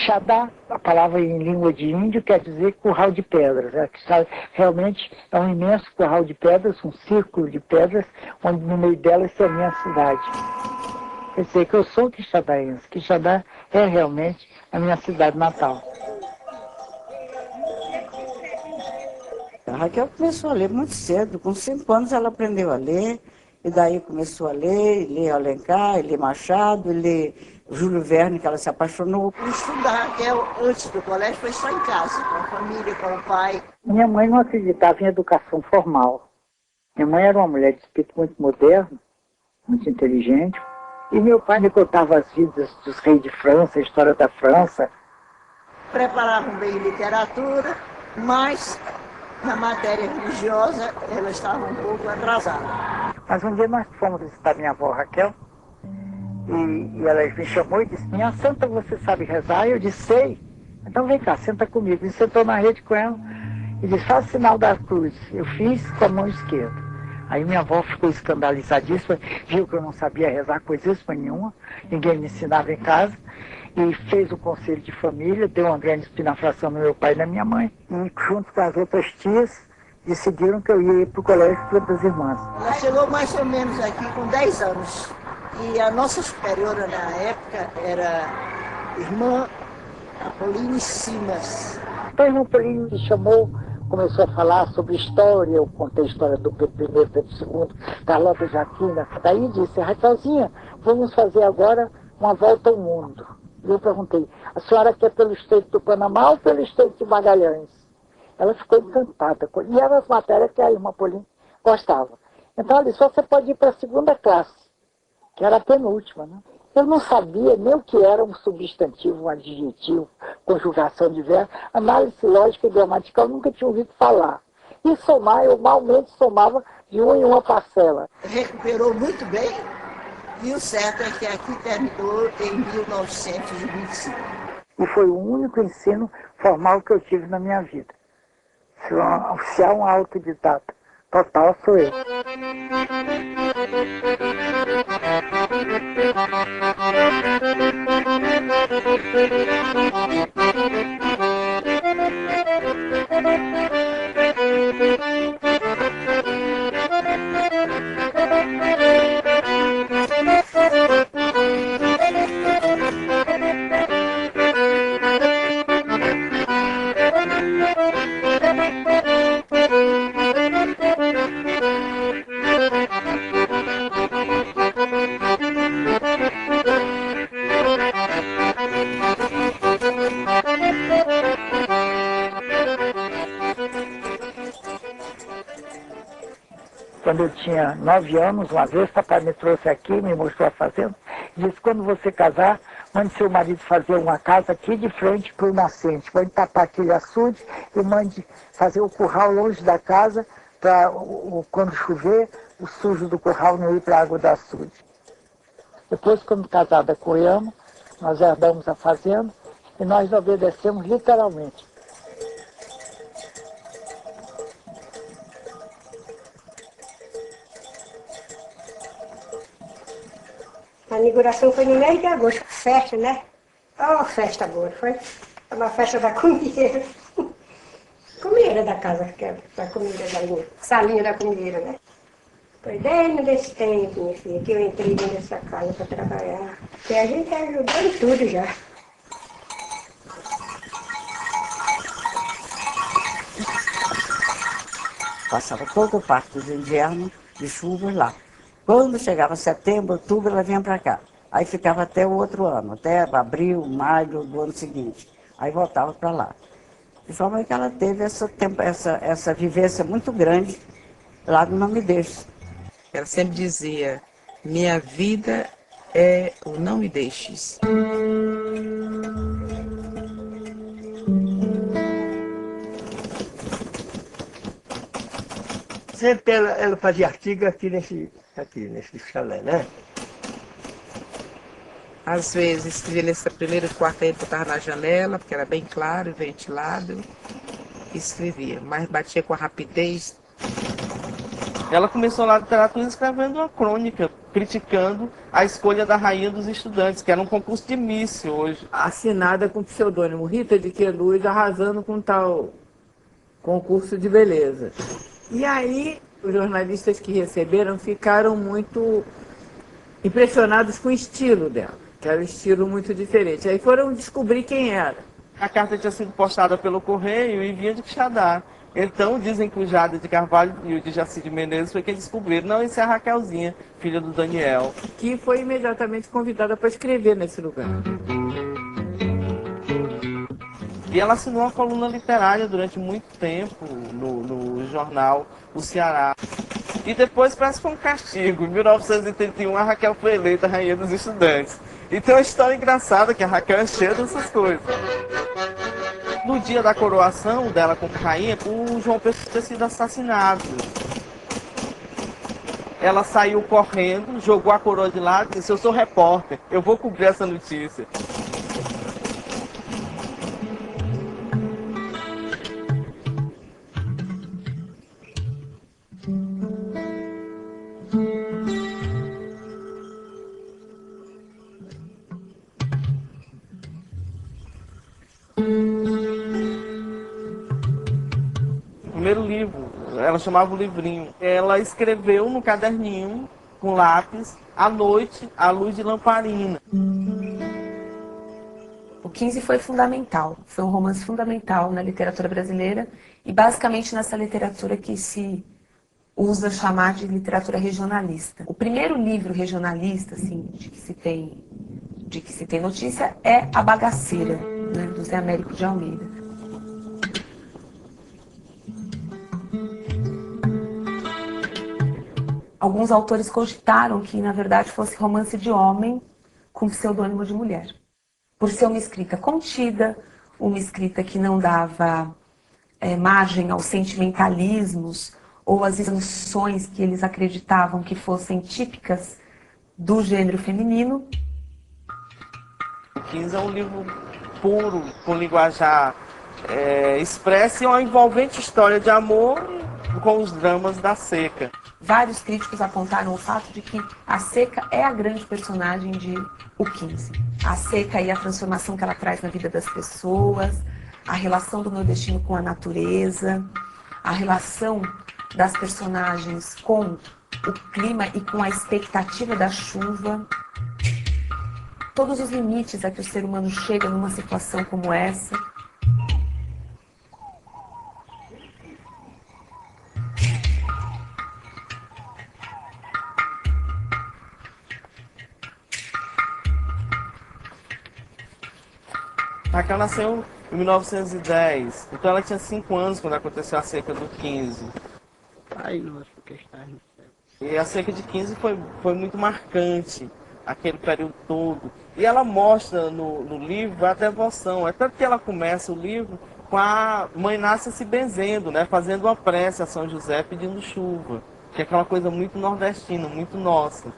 Quixadá, a palavra em língua de índio, quer dizer curral de pedras. Realmente é um imenso curral de pedras, um círculo de pedras, onde no meio delas é a minha cidade. Quer dizer que eu sou quixadaense. Quixadá é realmente a minha cidade natal. A Raquel começou a ler muito cedo, com 5 anos ela aprendeu a ler, e daí começou a ler Alencar, ler Machado, ler Júlio Verne, que ela se apaixonou. O estudo da Raquel antes do colégio foi só em casa, com a família, com o pai. Minha mãe não acreditava em educação formal. Minha mãe era uma mulher de espírito muito moderno, muito inteligente, e meu pai me contava as vidas dos reis de França, a história da França. Preparavam bem literatura, mas na matéria religiosa ela estava um pouco atrasada. Mas um dia nós fomos visitar minha avó Raquel, e ela me chamou e disse: minha santa, você sabe rezar? Eu disse: sei. Então vem cá, senta comigo. E sentou na rede com ela e disse: faz o sinal da cruz. Eu fiz com a mão esquerda. Aí minha avó ficou escandalizadíssima, viu que eu não sabia rezar coisíssima nenhuma, ninguém me ensinava em casa, e fez o conselho de família, deu uma grande espinafração no meu pai e na minha mãe, e junto com as outras tias, decidiram que eu ia ir para o colégio das irmãs. Ela chegou mais ou menos aqui com 10 anos, e a nossa superiora na época era irmã Apoline Simas. Então a irmã Apoline me chamou, começou a falar sobre história, eu contei a história do Pedro I, Pedro II, Carlota Joaquina. Daí disse: Raquelzinha, vamos fazer agora uma volta ao mundo. E eu perguntei: a senhora quer pelo Estreito do Panamá ou pelo Estreito de Magalhães? Ela ficou encantada. E eram as matérias que a irmã Pauline gostava. Então ela disse: você pode ir para a segunda classe, que era a penúltima, né? Eu não sabia nem o que era um substantivo, um adjetivo, conjugação de verbo, análise lógica e gramatical, eu nunca tinha ouvido falar. E somar, eu malmente somava de uma em uma parcela. Recuperou muito bem, e o certo é que aqui terminou em 1925. E foi o único ensino formal que eu tive na minha vida. Se há um autodidata total, sou eu. Quando eu tinha 9 anos, uma vez, papai me trouxe aqui, me mostrou a fazenda, e disse: quando você casar, mande seu marido fazer uma casa aqui de frente para o nascente, mande tapar aquele açude e mande fazer o curral longe da casa, para quando chover, o sujo do curral não ir para a água do açude. Depois, quando casada com o Iamo, nós herdamos a fazenda e nós obedecemos literalmente. A inauguração foi no mês de agosto, festa, né? Oh, festa boa, foi uma festa da comida. Comida da casa, que é a comida da minha, salinha da comida, né? Foi desde desse tempo, minha filha, que eu entrei nessa casa para trabalhar. E a gente ajudou em tudo já. Passava todo o parte do inverno de chuva lá. Quando chegava setembro, outubro, ela vinha para cá. Aí ficava até o outro ano, até abril, maio do ano seguinte. Aí voltava para lá. De forma que ela teve essa vivência muito grande lá do Não Me Deixes. Ela sempre dizia: minha vida é o não me deixes. Sempre ela fazia artigo aqui nesse chalé, né? Às vezes escrevia nesse primeiro quarto aí, botava na janela, porque era bem claro e ventilado, e escrevia, mas batia com a rapidez Ela começou na literatura escrevendo uma crônica, criticando a escolha da Rainha dos Estudantes, que era um concurso de Miss hoje. Assinada com o pseudônimo Rita de Queluz, arrasando com tal concurso de beleza. E aí, os jornalistas que receberam ficaram muito impressionados com o estilo dela, que era um estilo muito diferente. Aí foram descobrir quem era. A carta tinha sido postada pelo correio e vinha de Quixadá. Então, dizem que o Jade de Carvalho e o de Jaci de Menezes foi quem descobriram. Não, isso é a Raquelzinha, filha do Daniel. Que foi imediatamente convidada para escrever nesse lugar. E ela assinou uma coluna literária durante muito tempo no jornal O Ceará. E depois parece que foi um castigo. Em 1931, a Raquel foi eleita Rainha dos Estudantes. E tem uma história engraçada, que a Raquel é cheia dessas coisas. No dia da coroação dela como rainha, o João Pessoa tinha sido assassinado. Ela saiu correndo, jogou a coroa de lado e disse: eu sou repórter, eu vou cobrir essa notícia. Primeiro livro, ela chamava o livrinho. Ela escreveu no caderninho, com lápis, à noite, à luz de lamparina. O 15 foi fundamental, foi um romance fundamental na literatura brasileira e basicamente nessa literatura que se usa chamar de literatura regionalista. O primeiro livro regionalista, assim, de que se tem notícia é A Bagaceira, né, do Zé Américo de Almeida. Alguns autores cogitaram que, na verdade, fosse romance de homem com pseudônimo de mulher. Por ser uma escrita contida, uma escrita que não dava margem aos sentimentalismos ou às emoções que eles acreditavam que fossem típicas do gênero feminino. O 15 é um livro puro, com linguajar expresso e uma envolvente história de amor com os dramas da seca. Vários críticos apontaram o fato de que a seca é a grande personagem de O 15. A seca e a transformação que ela traz na vida das pessoas, a relação do nordestino com a natureza, a relação das personagens com o clima e com a expectativa da chuva. Todos os limites a que o ser humano chega numa situação como essa. Raquel nasceu em 1910, então ela tinha 5 anos quando aconteceu a seca do 15. Ai, nossa, que está no céu. E a seca de 15 foi muito marcante, aquele período todo. E ela mostra no livro a devoção. É tanto que ela começa o livro com a mãe Nácia se benzendo, né, fazendo uma prece a São José pedindo chuva, que é aquela coisa muito nordestina, muito nossa.